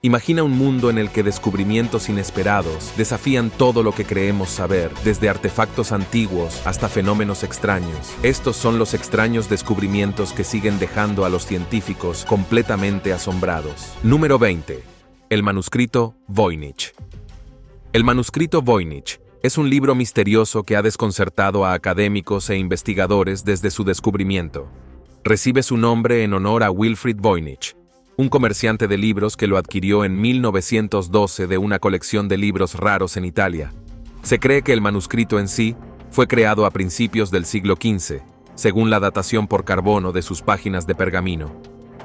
Imagina un mundo en el que descubrimientos inesperados desafían todo lo que creemos saber, desde artefactos antiguos hasta fenómenos extraños. Estos son los extraños descubrimientos que siguen dejando a los científicos completamente asombrados. Número 20. El manuscrito Voynich. El manuscrito Voynich es un libro misterioso que ha desconcertado a académicos e investigadores desde su descubrimiento. Recibe su nombre en honor a Wilfrid Voynich, un comerciante de libros que lo adquirió en 1912 de una colección de libros raros en Italia. Se cree que el manuscrito en sí fue creado a principios del siglo XV, según la datación por carbono de sus páginas de pergamino.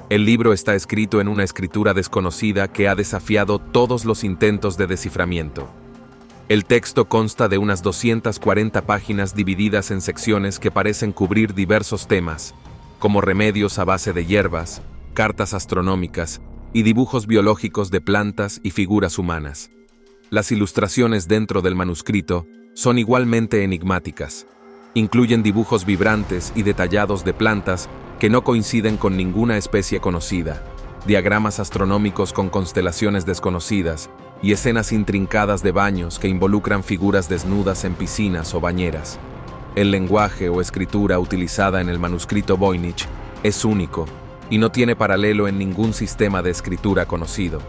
El libro está escrito en una escritura desconocida que ha desafiado todos los intentos de desciframiento. El texto consta de unas 240 páginas divididas en secciones que parecen cubrir diversos temas, como remedios a base de hierbas, cartas astronómicas y dibujos biológicos de plantas y figuras humanas. Las ilustraciones dentro del manuscrito son igualmente enigmáticas. Incluyen dibujos vibrantes y detallados de plantas que no coinciden con ninguna especie conocida, diagramas astronómicos con constelaciones desconocidas y escenas intrincadas de baños que involucran figuras desnudas en piscinas o bañeras. El lenguaje o escritura utilizada en el manuscrito Voynich es único y no tiene paralelo en ningún sistema de escritura conocido.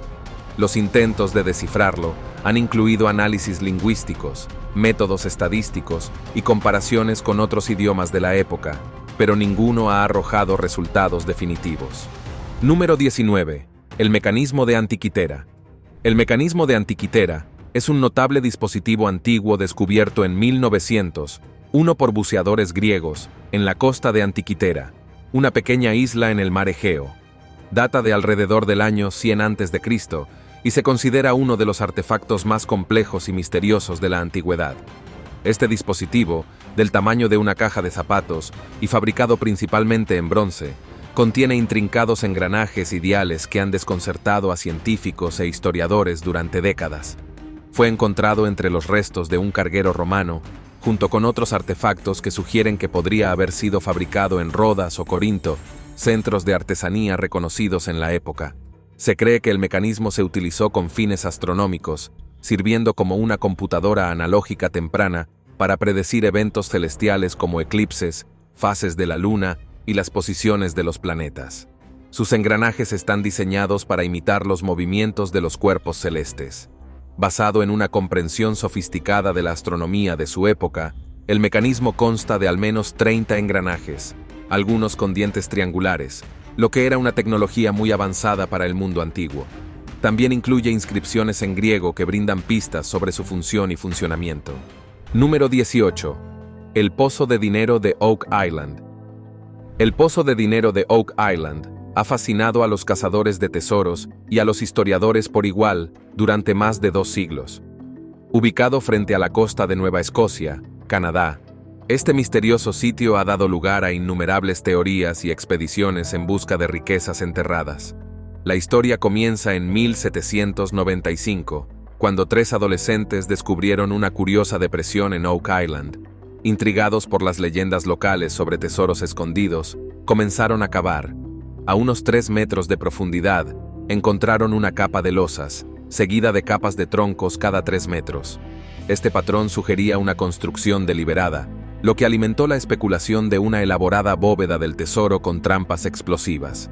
Los intentos de descifrarlo han incluido análisis lingüísticos, métodos estadísticos y comparaciones con otros idiomas de la época, pero ninguno ha arrojado resultados definitivos. Número 19. El mecanismo de Antikythera. El mecanismo de Antikythera es un notable dispositivo antiguo descubierto en 1901 por buceadores griegos en la costa de Antikythera, una pequeña isla en el mar Egeo. Data de alrededor del año 100 a.C. y se considera uno de los artefactos más complejos y misteriosos de la antigüedad. Este dispositivo, del tamaño de una caja de zapatos y fabricado principalmente en bronce, contiene intrincados engranajes y diales que han desconcertado a científicos e historiadores durante décadas. Fue encontrado entre los restos de un carguero romano, junto con otros artefactos que sugieren que podría haber sido fabricado en Rodas o Corinto, centros de artesanía reconocidos en la época. Se cree que el mecanismo se utilizó con fines astronómicos, sirviendo como una computadora analógica temprana para predecir eventos celestiales como eclipses, fases de la luna y las posiciones de los planetas. Sus engranajes están diseñados para imitar los movimientos de los cuerpos celestes. Basado en una comprensión sofisticada de la astronomía de su época, el mecanismo consta de al menos 30 engranajes, algunos con dientes triangulares, lo que era una tecnología muy avanzada para el mundo antiguo. También incluye inscripciones en griego que brindan pistas sobre su función y funcionamiento. Número 18. El pozo de dinero de Oak Island. El pozo de dinero de Oak Island ha fascinado a los cazadores de tesoros y a los historiadores por igual durante más de 2 siglos. Ubicado frente a la costa de Nueva Escocia, Canadá, este misterioso sitio ha dado lugar a innumerables teorías y expediciones en busca de riquezas enterradas. La historia comienza en 1795, cuando 3 adolescentes descubrieron una curiosa depresión en Oak Island. Intrigados por las leyendas locales sobre tesoros escondidos, comenzaron a cavar. A unos 3 metros de profundidad, encontraron una capa de losas, seguida de capas de troncos cada 3 metros. Este patrón sugería una construcción deliberada, lo que alimentó la especulación de una elaborada bóveda del tesoro con trampas explosivas.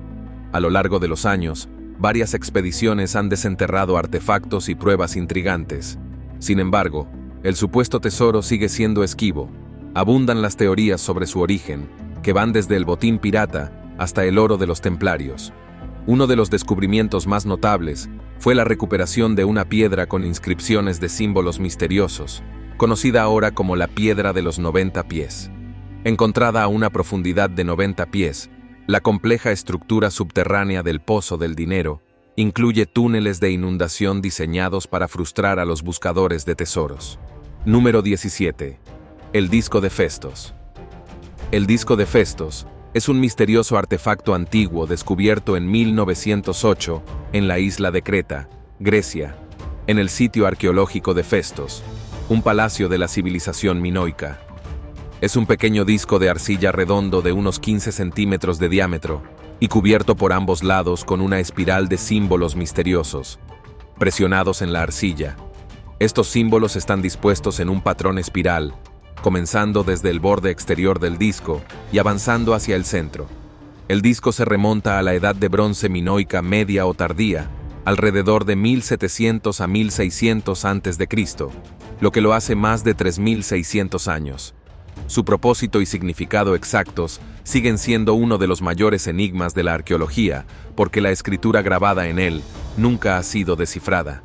A lo largo de los años, varias expediciones han desenterrado artefactos y pruebas intrigantes. Sin embargo, el supuesto tesoro sigue siendo esquivo. Abundan las teorías sobre su origen, que van desde el botín pirata hasta el oro de los templarios. Uno de los descubrimientos más notables fue la recuperación de una piedra con inscripciones de símbolos misteriosos, conocida ahora como la Piedra de los 90 pies. Encontrada a una profundidad de 90 pies, la compleja estructura subterránea del Pozo del Dinero incluye túneles de inundación diseñados para frustrar a los buscadores de tesoros. Número 17. El disco de Festos. El disco de Festos es un misterioso artefacto antiguo descubierto en 1908 en la isla de Creta, Grecia, en el sitio arqueológico de Festos, un palacio de la civilización minoica. Es un pequeño disco de arcilla redondo de unos 15 centímetros de diámetro, y cubierto por ambos lados con una espiral de símbolos misteriosos, presionados en la arcilla. Estos símbolos están dispuestos en un patrón espiral, comenzando desde el borde exterior del disco y avanzando hacia el centro. El disco se remonta a la edad de bronce minoica media o tardía, alrededor de 1700 a 1600 a.C., lo que lo hace más de 3600 años. Su propósito y significado exactos siguen siendo uno de los mayores enigmas de la arqueología, porque la escritura grabada en él nunca ha sido descifrada.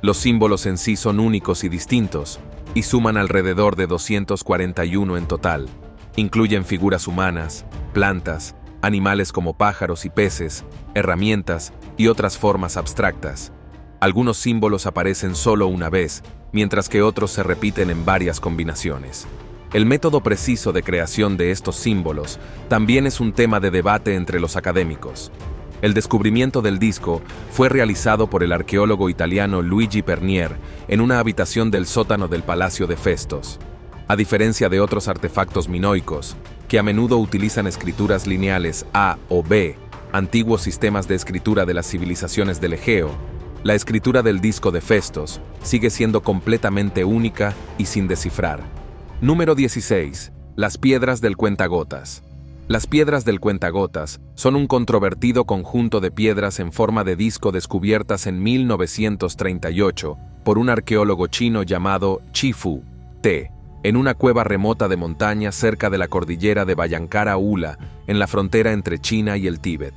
Los símbolos en sí son únicos y distintos, y suman alrededor de 241 en total. Incluyen figuras humanas, plantas, animales como pájaros y peces, herramientas y otras formas abstractas. Algunos símbolos aparecen solo una vez, mientras que otros se repiten en varias combinaciones. El método preciso de creación de estos símbolos también es un tema de debate entre los académicos. El descubrimiento del disco fue realizado por el arqueólogo italiano Luigi Pernier en una habitación del sótano del Palacio de Festos. A diferencia de otros artefactos minoicos, que a menudo utilizan escrituras lineales A o B, antiguos sistemas de escritura de las civilizaciones del Egeo, la escritura del disco de Festos sigue siendo completamente única y sin descifrar. Número 16. Las piedras del cuentagotas. Las piedras del cuentagotas son un controvertido conjunto de piedras en forma de disco descubiertas en 1938 por un arqueólogo chino llamado Chifu Te, en una cueva remota de montaña cerca de la cordillera de Bayankara Ula, en la frontera entre China y el Tíbet.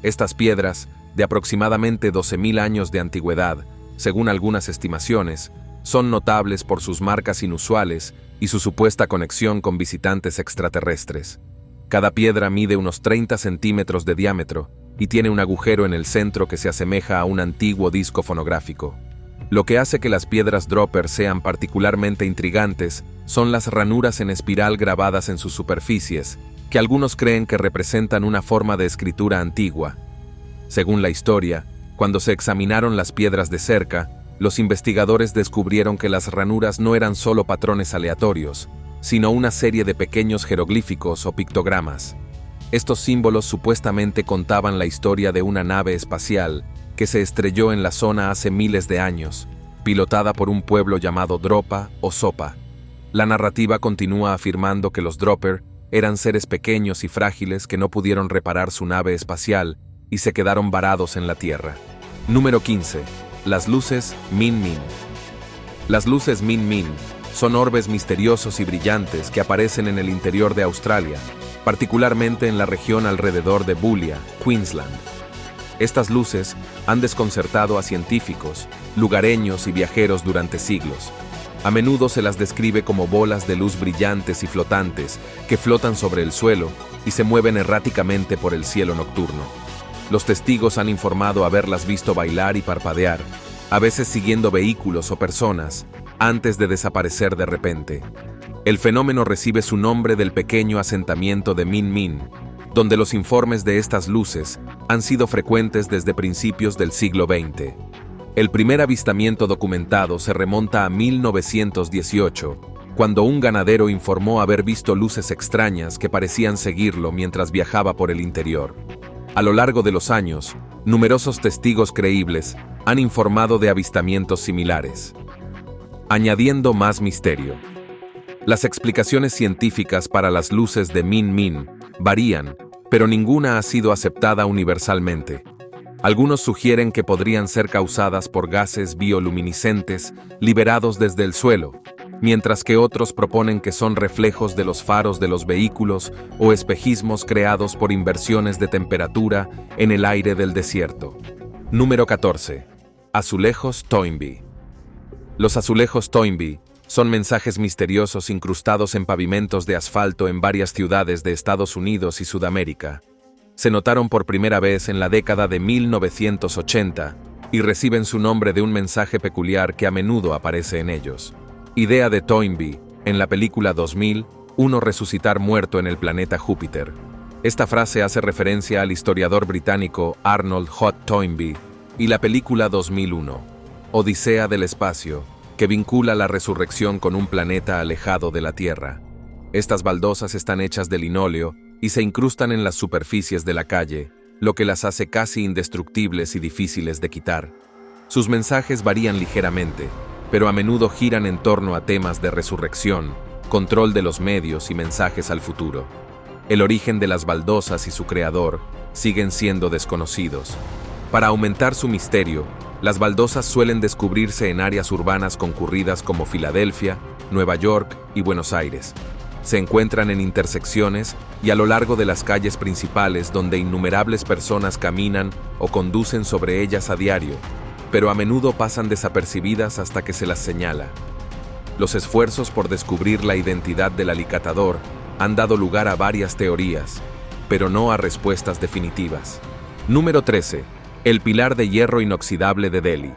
Estas piedras, de aproximadamente 12.000 años de antigüedad, según algunas estimaciones, son notables por sus marcas inusuales y su supuesta conexión con visitantes extraterrestres. Cada piedra mide unos 30 centímetros de diámetro y tiene un agujero en el centro que se asemeja a un antiguo disco fonográfico. Lo que hace que las piedras Dropper sean particularmente intrigantes son las ranuras en espiral grabadas en sus superficies, que algunos creen que representan una forma de escritura antigua. Según la historia, cuando se examinaron las piedras de cerca, los investigadores descubrieron que las ranuras no eran solo patrones aleatorios, sino una serie de pequeños jeroglíficos o pictogramas. Estos símbolos supuestamente contaban la historia de una nave espacial que se estrelló en la zona hace miles de años, pilotada por un pueblo llamado Dropa o Sopa. La narrativa continúa afirmando que los Dropper eran seres pequeños y frágiles que no pudieron reparar su nave espacial y se quedaron varados en la Tierra. Número 15. Las luces Min Min. Las luces Min Min son orbes misteriosos y brillantes que aparecen en el interior de Australia, particularmente en la región alrededor de Boulia, Queensland. Estas luces han desconcertado a científicos, lugareños y viajeros durante siglos. A menudo se las describe como bolas de luz brillantes y flotantes que flotan sobre el suelo y se mueven erráticamente por el cielo nocturno. Los testigos han informado haberlas visto bailar y parpadear, a veces siguiendo vehículos o personas, antes de desaparecer de repente. El fenómeno recibe su nombre del pequeño asentamiento de Min Min, donde los informes de estas luces han sido frecuentes desde principios del siglo XX. El primer avistamiento documentado se remonta a 1918, cuando un ganadero informó haber visto luces extrañas que parecían seguirlo mientras viajaba por el interior. A lo largo de los años, numerosos testigos creíbles han informado de avistamientos similares, añadiendo más misterio. Las explicaciones científicas para las luces de Min Min varían, pero ninguna ha sido aceptada universalmente. Algunos sugieren que podrían ser causadas por gases bioluminiscentes liberados desde el suelo, mientras que otros proponen que son reflejos de los faros de los vehículos o espejismos creados por inversiones de temperatura en el aire del desierto. Número 14. Azulejos Toynbee. Los azulejos Toynbee son mensajes misteriosos incrustados en pavimentos de asfalto en varias ciudades de Estados Unidos y Sudamérica. Se notaron por primera vez en la década de 1980 y reciben su nombre de un mensaje peculiar que a menudo aparece en ellos. Idea de Toynbee, en la película 2001 Resucitar muerto en el planeta Júpiter. Esta frase hace referencia al historiador británico Arnold Hott Toynbee y la película 2001, Odisea del espacio, que vincula la resurrección con un planeta alejado de la Tierra. Estas baldosas están hechas de linóleo y se incrustan en las superficies de la calle, lo que las hace casi indestructibles y difíciles de quitar. Sus mensajes varían ligeramente, pero a menudo giran en torno a temas de resurrección, control de los medios y mensajes al futuro. El origen de las baldosas y su creador siguen siendo desconocidos. Para aumentar su misterio, las baldosas suelen descubrirse en áreas urbanas concurridas como Filadelfia, Nueva York y Buenos Aires. Se encuentran en intersecciones y a lo largo de las calles principales donde innumerables personas caminan o conducen sobre ellas a diario, pero a menudo pasan desapercibidas hasta que se las señala. Los esfuerzos por descubrir la identidad del alicatador han dado lugar a varias teorías, pero no a respuestas definitivas. Número 13. El pilar de hierro inoxidable de Delhi.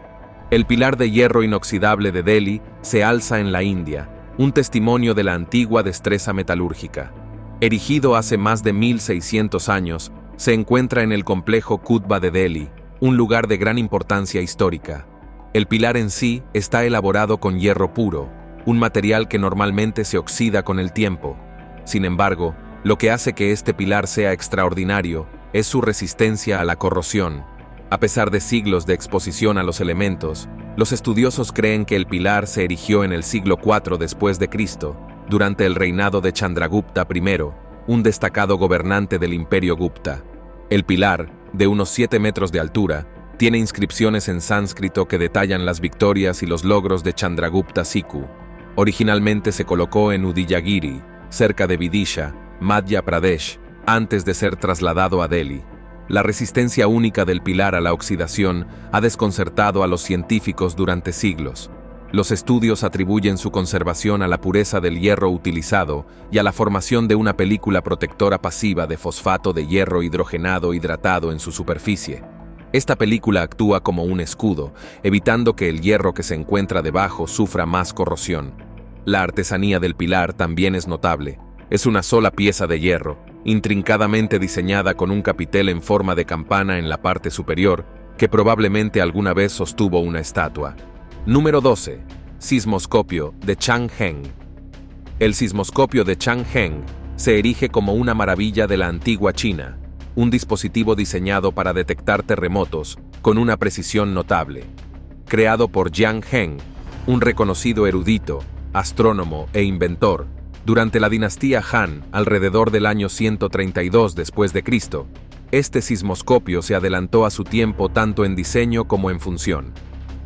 El pilar de hierro inoxidable de Delhi se alza en la India, un testimonio de la antigua destreza metalúrgica. Erigido hace más de 1600 años, se encuentra en el complejo Qutba de Delhi, un lugar de gran importancia histórica. El pilar en sí está elaborado con hierro puro, un material que normalmente se oxida con el tiempo. Sin embargo, lo que hace que este pilar sea extraordinario es su resistencia a la corrosión. A pesar de siglos de exposición a los elementos, los estudiosos creen que el pilar se erigió en el siglo IV después de Cristo, durante el reinado de Chandragupta I, un destacado gobernante del Imperio Gupta. El pilar, de unos 7 metros de altura, tiene inscripciones en sánscrito que detallan las victorias y los logros de Chandragupta Siku. Originalmente se colocó en Udayagiri, cerca de Vidisha, Madhya Pradesh, antes de ser trasladado a Delhi. La resistencia única del pilar a la oxidación ha desconcertado a los científicos durante siglos. Los estudios atribuyen su conservación a la pureza del hierro utilizado y a la formación de una película protectora pasiva de fosfato de hierro hidrogenado hidratado en su superficie. Esta película actúa como un escudo, evitando que el hierro que se encuentra debajo sufra más corrosión. La artesanía del pilar también es notable. Es una sola pieza de hierro, intrincadamente diseñada con un capitel en forma de campana en la parte superior, que probablemente alguna vez sostuvo una estatua. Número 12. Sismoscopio de Chang'e. El sismoscopio de Chang'e se erige como una maravilla de la antigua China, un dispositivo diseñado para detectar terremotos con una precisión notable. Creado por Jiang Heng, un reconocido erudito, astrónomo e inventor, durante la dinastía Han, alrededor del año 132 después de Cristo, este sismoscopio se adelantó a su tiempo tanto en diseño como en función.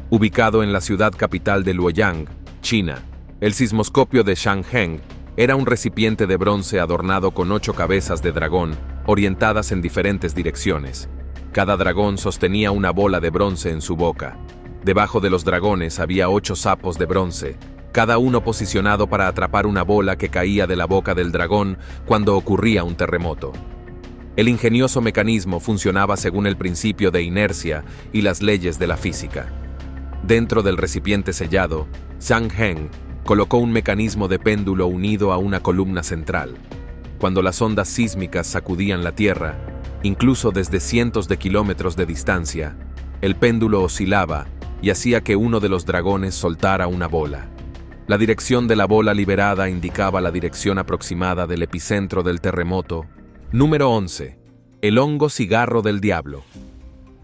Ubicado en la ciudad capital de Luoyang, China, el sismoscopio de Chang'e era un recipiente de bronce adornado con 8 cabezas de dragón, orientadas en diferentes direcciones. Cada dragón sostenía una bola de bronce en su boca. Debajo de los dragones había 8 sapos de bronce, cada uno posicionado para atrapar una bola que caía de la boca del dragón cuando ocurría un terremoto. El ingenioso mecanismo funcionaba según el principio de inercia y las leyes de la física. Dentro del recipiente sellado, Chang'e colocó un mecanismo de péndulo unido a una columna central. Cuando las ondas sísmicas sacudían la Tierra, incluso desde cientos de kilómetros de distancia, el péndulo oscilaba y hacía que uno de los dragones soltara una bola. La dirección de la bola liberada indicaba la dirección aproximada del epicentro del terremoto. Número 11. El hongo cigarro del diablo.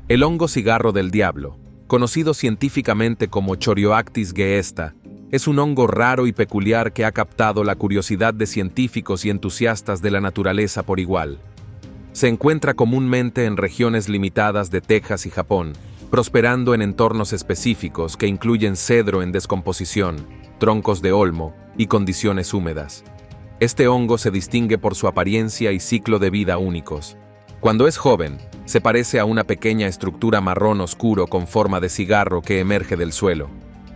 El hongo cigarro del diablo, conocido científicamente como Chorioactis geesta, es un hongo raro y peculiar que ha captado la curiosidad de científicos y entusiastas de la naturaleza por igual. Se encuentra comúnmente en regiones limitadas de Texas y Japón, prosperando en entornos específicos que incluyen cedro en descomposición, troncos de olmo y condiciones húmedas. Este hongo se distingue por su apariencia y ciclo de vida únicos. Cuando es joven, se parece a una pequeña estructura marrón oscuro con forma de cigarro que emerge del suelo.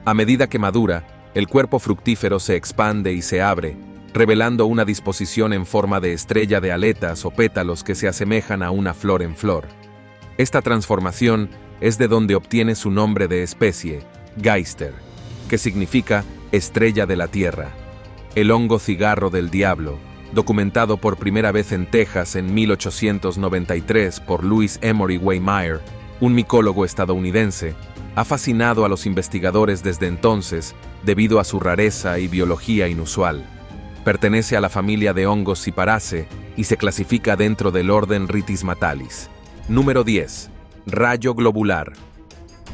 A medida que madura, el cuerpo fructífero se expande y se abre, revelando una disposición en forma de estrella de aletas o pétalos que se asemejan a una flor en flor. Esta transformación es de donde obtiene su nombre de especie, Geister, que significa estrella de la tierra. El hongo cigarro del diablo, documentado por primera vez en Texas en 1893 por Louis Emory Waymeyer, un micólogo estadounidense, ha fascinado a los investigadores desde entonces debido a su rareza y biología inusual. Pertenece a la familia de hongos Cyperaceae y se clasifica dentro del orden Rhytismatalis. Número 10. Rayo globular.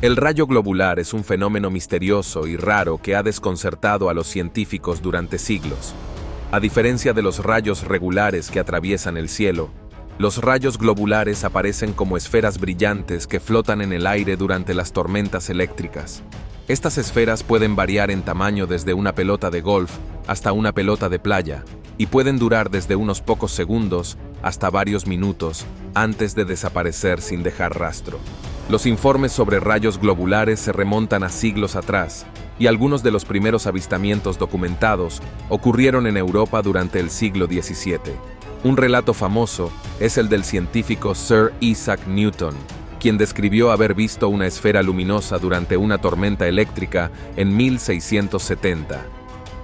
El rayo globular es un fenómeno misterioso y raro que ha desconcertado a los científicos durante siglos. A diferencia de los rayos regulares que atraviesan el cielo, los rayos globulares aparecen como esferas brillantes que flotan en el aire durante las tormentas eléctricas. Estas esferas pueden variar en tamaño desde una pelota de golf hasta una pelota de playa y pueden durar desde unos pocos segundos hasta varios minutos antes de desaparecer sin dejar rastro. Los informes sobre rayos globulares se remontan a siglos atrás, y algunos de los primeros avistamientos documentados ocurrieron en Europa durante el siglo XVII. Un relato famoso es el del científico Sir Isaac Newton, quien describió haber visto una esfera luminosa durante una tormenta eléctrica en 1670.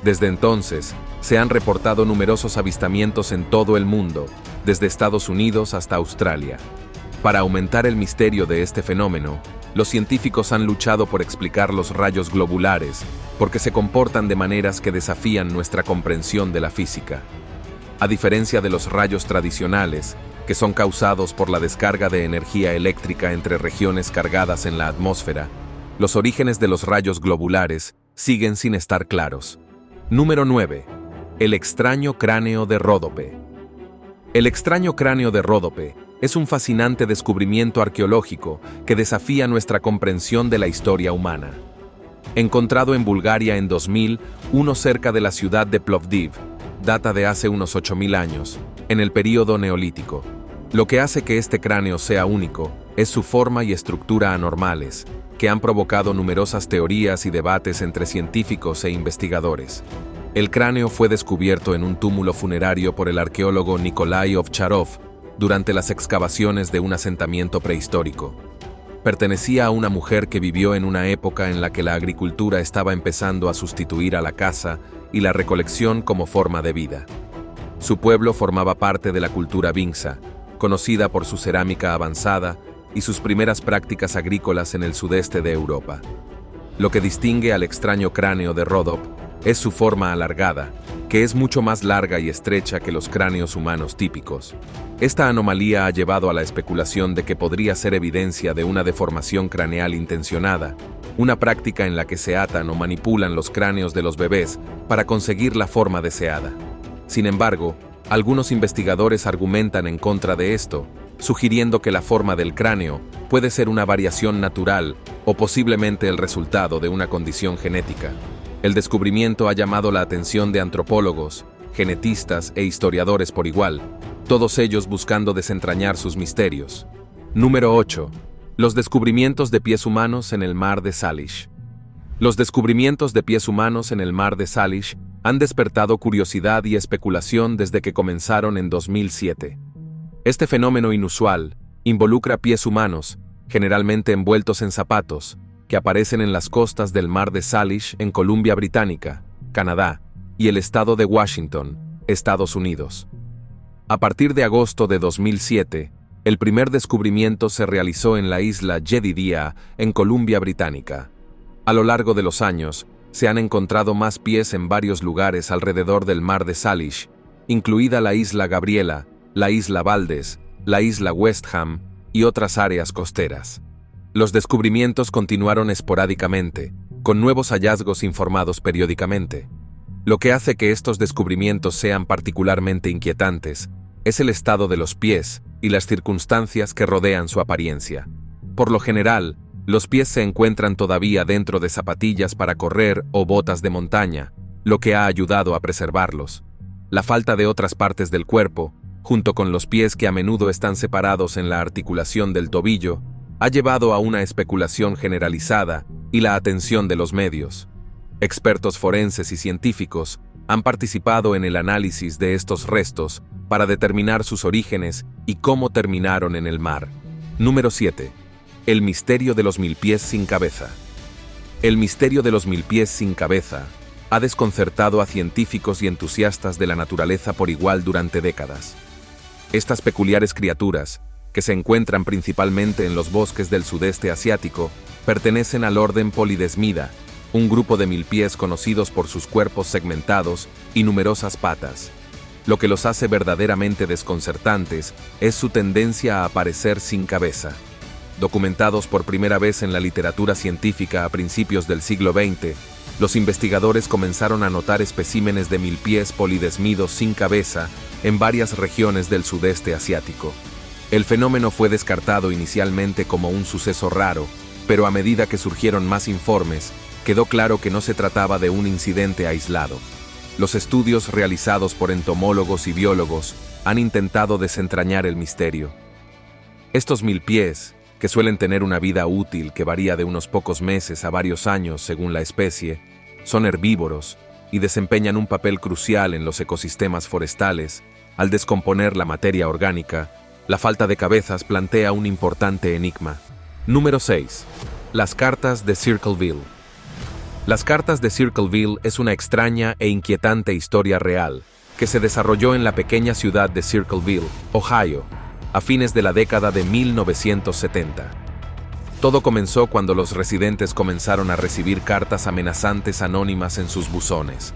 Desde entonces, se han reportado numerosos avistamientos en todo el mundo, desde Estados Unidos hasta Australia. Para aumentar el misterio de este fenómeno, los científicos han luchado por explicar los rayos globulares, porque se comportan de maneras que desafían nuestra comprensión de la física. A diferencia de los rayos tradicionales, que son causados por la descarga de energía eléctrica entre regiones cargadas en la atmósfera, los orígenes de los rayos globulares siguen sin estar claros. Número 9. El extraño cráneo de Ródope. El extraño cráneo de Ródope es un fascinante descubrimiento arqueológico que desafía nuestra comprensión de la historia humana. Encontrado en Bulgaria en 2001 cerca de la ciudad de Plovdiv, data de hace unos 8000 años, en el período neolítico. Lo que hace que este cráneo sea único es su forma y estructura anormales, que han provocado numerosas teorías y debates entre científicos e investigadores. El cráneo fue descubierto en un túmulo funerario por el arqueólogo Nikolai Ovcharov durante las excavaciones de un asentamiento prehistórico. Pertenecía a una mujer que vivió en una época en la que la agricultura estaba empezando a sustituir a la caza y la recolección como forma de vida. Su pueblo formaba parte de la cultura Vingsa, conocida por su cerámica avanzada y sus primeras prácticas agrícolas en el sudeste de Europa. Lo que distingue al extraño cráneo de Ródope es su forma alargada, que es mucho más larga y estrecha que los cráneos humanos típicos. Esta anomalía ha llevado a la especulación de que podría ser evidencia de una deformación craneal intencionada, una práctica en la que se atan o manipulan los cráneos de los bebés para conseguir la forma deseada. Sin embargo, algunos investigadores argumentan en contra de esto, sugiriendo que la forma del cráneo puede ser una variación natural o posiblemente el resultado de una condición genética. El descubrimiento ha llamado la atención de antropólogos, genetistas e historiadores por igual, todos ellos buscando desentrañar sus misterios. Número 8. Los descubrimientos de pies humanos en el mar de Salish. Los descubrimientos de pies humanos en el mar de Salish han despertado curiosidad y especulación desde que comenzaron en 2007. Este fenómeno inusual involucra pies humanos, generalmente envueltos en zapatos, que aparecen en las costas del mar de Salish en Columbia Británica, Canadá, y el estado de Washington, Estados Unidos. A partir de agosto de 2007, el primer descubrimiento se realizó en la isla Jedediah, en Columbia Británica. A lo largo de los años, se han encontrado más pies en varios lugares alrededor del mar de Salish, incluida la isla Gabriela, la isla Valdez, la isla West Ham y otras áreas costeras. Los descubrimientos continuaron esporádicamente, con nuevos hallazgos informados periódicamente. Lo que hace que estos descubrimientos sean particularmente inquietantes es el estado de los pies y las circunstancias que rodean su apariencia. Por lo general, los pies se encuentran todavía dentro de zapatillas para correr o botas de montaña, lo que ha ayudado a preservarlos. La falta de otras partes del cuerpo, junto con los pies que a menudo están separados en la articulación del tobillo, ha llevado a una especulación generalizada y la atención de los medios. Expertos forenses y científicos han participado en el análisis de estos restos para determinar sus orígenes y cómo terminaron en el mar. Número 7. El misterio de los 1000 pies sin cabeza. El misterio de los 1000 pies sin cabeza ha desconcertado a científicos y entusiastas de la naturaleza por igual durante décadas. Estas peculiares criaturas, que se encuentran principalmente en los bosques del sudeste asiático, pertenecen al orden Polydesmida un grupo de milpies conocidos por sus cuerpos segmentados y numerosas patas. Lo que los hace verdaderamente desconcertantes es su tendencia a aparecer sin cabeza. Documentados por primera vez en la literatura científica a principios del siglo XX, los investigadores comenzaron a notar especímenes de milpies polidesmidos sin cabeza en varias regiones del sudeste asiático. El fenómeno fue descartado inicialmente como un suceso raro, pero a medida que surgieron más informes, quedó claro que no se trataba de un incidente aislado. Los estudios realizados por entomólogos y biólogos han intentado desentrañar el misterio. Estos milpies, que suelen tener una vida útil que varía de unos pocos meses a varios años según la especie, son herbívoros y desempeñan un papel crucial en los ecosistemas forestales. Al descomponer la materia orgánica, la falta de cabezas plantea un importante enigma. Número 6. Las cartas de Circleville. Las cartas de Circleville es una extraña e inquietante historia real que se desarrolló en la pequeña ciudad de Circleville, Ohio, a fines de la década de 1970. Todo comenzó cuando los residentes comenzaron a recibir cartas amenazantes anónimas en sus buzones.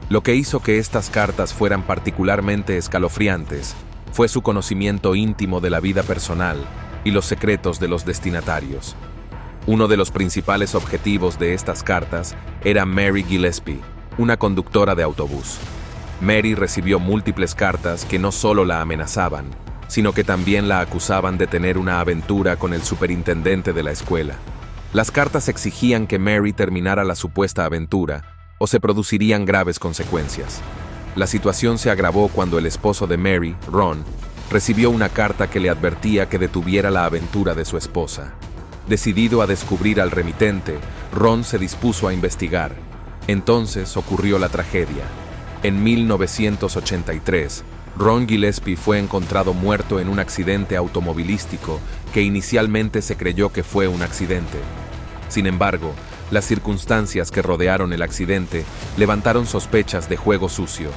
Lo que hizo que estas cartas fueran particularmente escalofriantes fue su conocimiento íntimo de la vida personal y los secretos de los destinatarios. Uno de los principales objetivos de estas cartas era Mary Gillespie, una conductora de autobús. Mary recibió múltiples cartas que no solo la amenazaban, sino que también la acusaban de tener una aventura con el superintendente de la escuela. Las cartas exigían que Mary terminara la supuesta aventura, o se producirían graves consecuencias. La situación se agravó cuando el esposo de Mary, Ron, recibió una carta que le advertía que detuviera la aventura de su esposa. Decidido a descubrir al remitente, Ron se dispuso a investigar. Entonces ocurrió la tragedia. En 1983, Ron Gillespie fue encontrado muerto en un accidente automovilístico que inicialmente se creyó que fue un accidente. Sin embargo, las circunstancias que rodearon el accidente levantaron sospechas de juego sucio.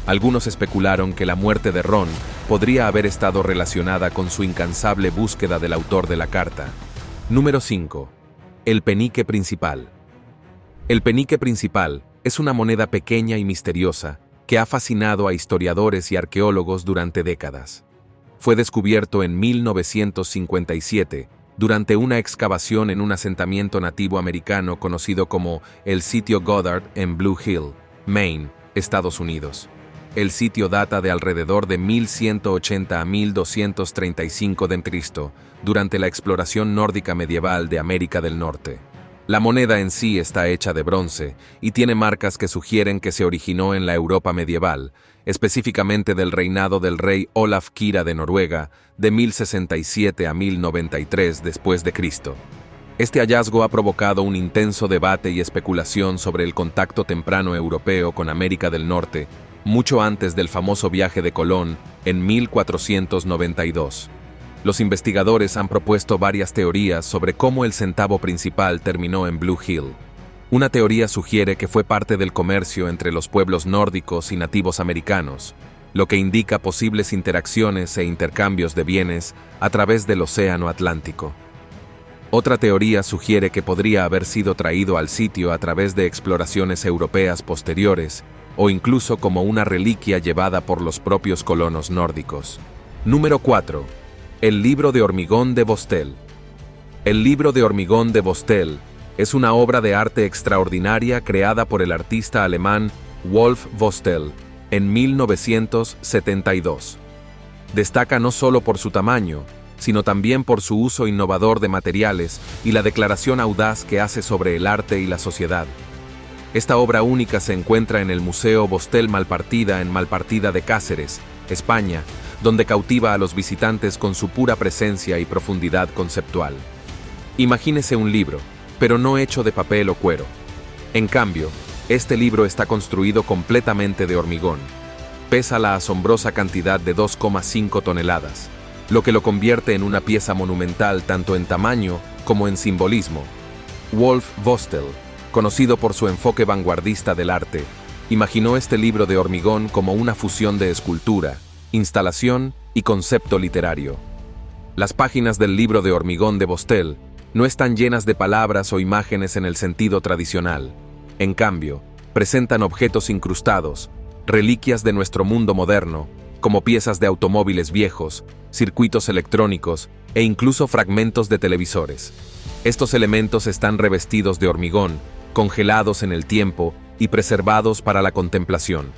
Algunos especularon que la muerte de Ron podría haber estado relacionada con su incansable búsqueda del autor de la carta. Número 5. El penique principal. El penique principal es una moneda pequeña y misteriosa que ha fascinado a historiadores y arqueólogos durante décadas. Fue descubierto en 1957 durante una excavación en un asentamiento nativo americano conocido como el Sitio Goddard en Blue Hill, Maine, Estados Unidos. El sitio data de alrededor de 1180 a 1235 d.C., durante la exploración nórdica medieval de América del Norte. La moneda en sí está hecha de bronce y tiene marcas que sugieren que se originó en la Europa medieval, específicamente del reinado del rey Olaf Kira de Noruega, de 1067 a 1093 después de Cristo. Este hallazgo ha provocado un intenso debate y especulación sobre el contacto temprano europeo con América del Norte, mucho antes del famoso viaje de Colón en 1492. Los investigadores han propuesto varias teorías sobre cómo el centavo principal terminó en Blue Hill. Una teoría sugiere que fue parte del comercio entre los pueblos nórdicos y nativos americanos, lo que indica posibles interacciones e intercambios de bienes a través del Océano Atlántico. Otra teoría sugiere que podría haber sido traído al sitio a través de exploraciones europeas posteriores, o incluso como una reliquia llevada por los propios colonos nórdicos. Número 4. El libro de hormigón de Vostell. El libro de hormigón de Vostell es una obra de arte extraordinaria creada por el artista alemán Wolf Vostell en 1972. Destaca no solo por su tamaño, sino también por su uso innovador de materiales y la declaración audaz que hace sobre el arte y la sociedad. Esta obra única se encuentra en el Museo Vostell Malpartida en Malpartida de Cáceres, España, donde cautiva a los visitantes con su pura presencia y profundidad conceptual. Imagínese un libro, pero no hecho de papel o cuero. En cambio, este libro está construido completamente de hormigón. Pesa la asombrosa cantidad de 2,5 toneladas, lo que lo convierte en una pieza monumental tanto en tamaño como en simbolismo. Wolf Vostell, conocido por su enfoque vanguardista del arte, imaginó este libro de hormigón como una fusión de escultura, instalación y concepto literario. Las páginas del libro de hormigón de Vostell No están llenas de palabras o imágenes en el sentido tradicional. En cambio, presentan objetos incrustados, reliquias de nuestro mundo moderno, como piezas de automóviles viejos, circuitos electrónicos e incluso fragmentos de televisores. Estos elementos están revestidos de hormigón, congelados en el tiempo y preservados para la contemplación.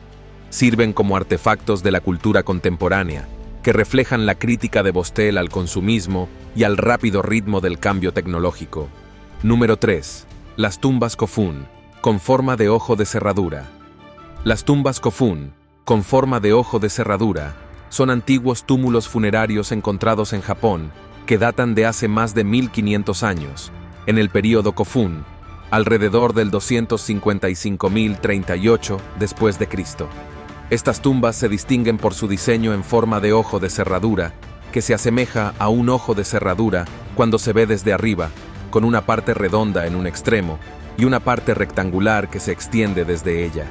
Sirven como artefactos de la cultura contemporánea, que reflejan la crítica de Bostel al consumismo y al rápido ritmo del cambio tecnológico. Número 3. Las tumbas Kofun, con forma de ojo de cerradura. Las tumbas Kofun, con forma de ojo de cerradura, son antiguos túmulos funerarios encontrados en Japón, que datan de hace más de 1500 años, en el período Kofun, alrededor del 255.038 después de Cristo. Estas tumbas se distinguen por su diseño en forma de ojo de cerradura, que se asemeja a un ojo de cerradura cuando se ve desde arriba, con una parte redonda en un extremo y una parte rectangular que se extiende desde ella.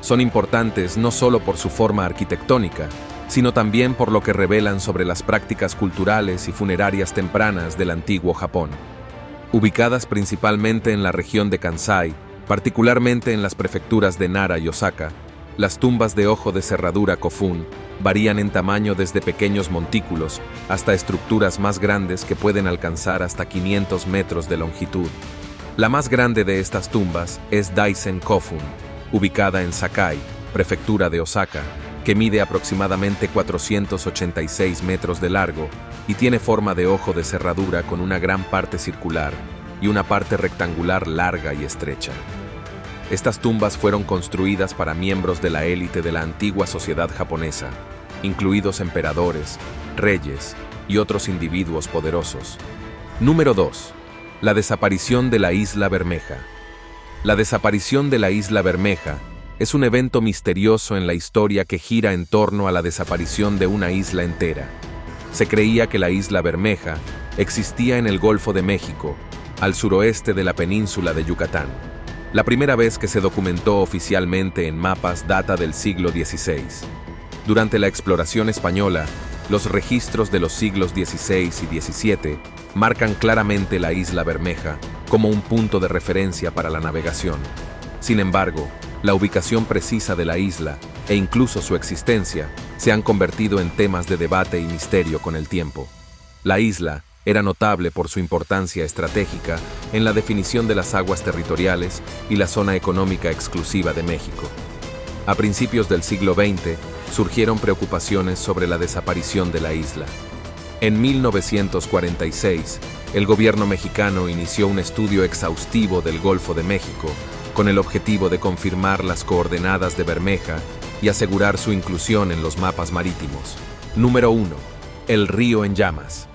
Son importantes no solo por su forma arquitectónica, sino también por lo que revelan sobre las prácticas culturales y funerarias tempranas del antiguo Japón. Ubicadas principalmente en la región de Kansai, particularmente en las prefecturas de Nara y Osaka, las tumbas de ojo de cerradura Kofun varían en tamaño desde pequeños montículos hasta estructuras más grandes que pueden alcanzar hasta 500 metros de longitud. La más grande de estas tumbas es Daisen Kofun, ubicada en Sakai, prefectura de Osaka, que mide aproximadamente 486 metros de largo y tiene forma de ojo de cerradura con una gran parte circular y una parte rectangular larga y estrecha. Estas tumbas fueron construidas para miembros de la élite de la antigua sociedad japonesa, incluidos emperadores, reyes y otros individuos poderosos. Número 2. La desaparición de la Isla Bermeja. La desaparición de la Isla Bermeja es un evento misterioso en la historia que gira en torno a la desaparición de una isla entera. Se creía que la Isla Bermeja existía en el Golfo de México, al suroeste de la península de Yucatán. La primera vez que se documentó oficialmente en mapas data del siglo XVI. Durante la exploración española, los registros de los siglos XVI y XVII marcan claramente la Isla Bermeja como un punto de referencia para la navegación. Sin embargo, la ubicación precisa de la isla, e incluso su existencia, se han convertido en temas de debate y misterio con el tiempo. La isla era notable por su importancia estratégica en la definición de las aguas territoriales y la zona económica exclusiva de México. A principios del siglo XX, surgieron preocupaciones sobre la desaparición de la isla. En 1946, el gobierno mexicano inició un estudio exhaustivo del Golfo de México, con el objetivo de confirmar las coordenadas de Bermeja y asegurar su inclusión en los mapas marítimos. Número 1. El río en llamas.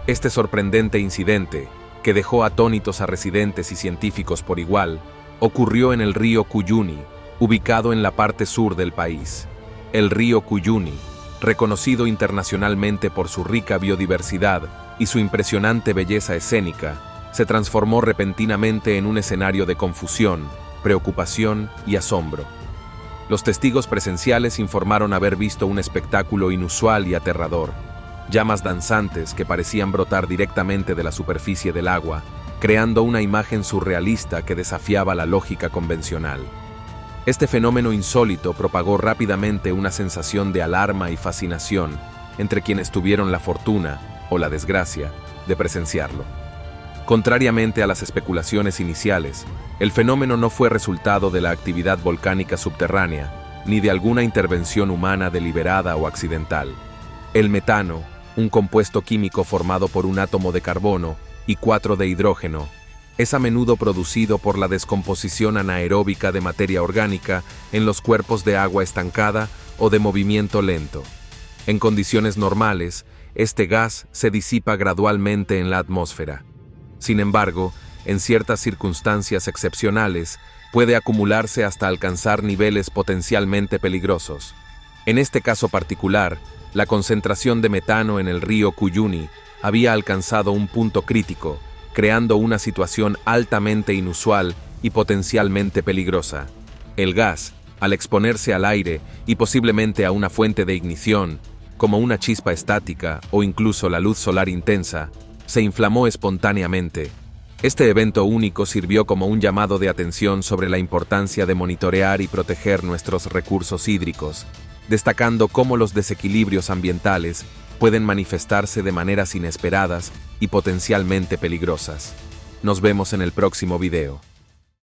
Este sorprendente incidente, que dejó atónitos a residentes y científicos por igual, ocurrió en el río Cuyuni, ubicado en la parte sur del país. El río Cuyuni, reconocido internacionalmente por su rica biodiversidad y su impresionante belleza escénica, se transformó repentinamente en un escenario de confusión, preocupación y asombro. Los testigos presenciales informaron haber visto un espectáculo inusual y aterrador. Llamas danzantes que parecían brotar directamente de la superficie del agua, creando una imagen surrealista que desafiaba la lógica convencional. Este fenómeno insólito propagó rápidamente una sensación de alarma y fascinación entre quienes tuvieron la fortuna, o la desgracia, de presenciarlo. Contrariamente a las especulaciones iniciales, el fenómeno no fue resultado de la actividad volcánica subterránea, ni de alguna intervención humana deliberada o accidental. El metano, un compuesto químico formado por un átomo de carbono y 4 de hidrógeno, es a menudo producido por la descomposición anaeróbica de materia orgánica en los cuerpos de agua estancada o de movimiento lento. En condiciones normales, este gas se disipa gradualmente en la atmósfera. Sin embargo, en ciertas circunstancias excepcionales, puede acumularse hasta alcanzar niveles potencialmente peligrosos. En este caso particular, la concentración de metano en el río Cuyuni había alcanzado un punto crítico, creando una situación altamente inusual y potencialmente peligrosa. El gas, al exponerse al aire y posiblemente a una fuente de ignición, como una chispa estática o incluso la luz solar intensa, se inflamó espontáneamente, Este evento único sirvió como un llamado de atención sobre la importancia de monitorear y proteger nuestros recursos hídricos, destacando cómo los desequilibrios ambientales pueden manifestarse de maneras inesperadas y potencialmente peligrosas. Nos vemos en el próximo video.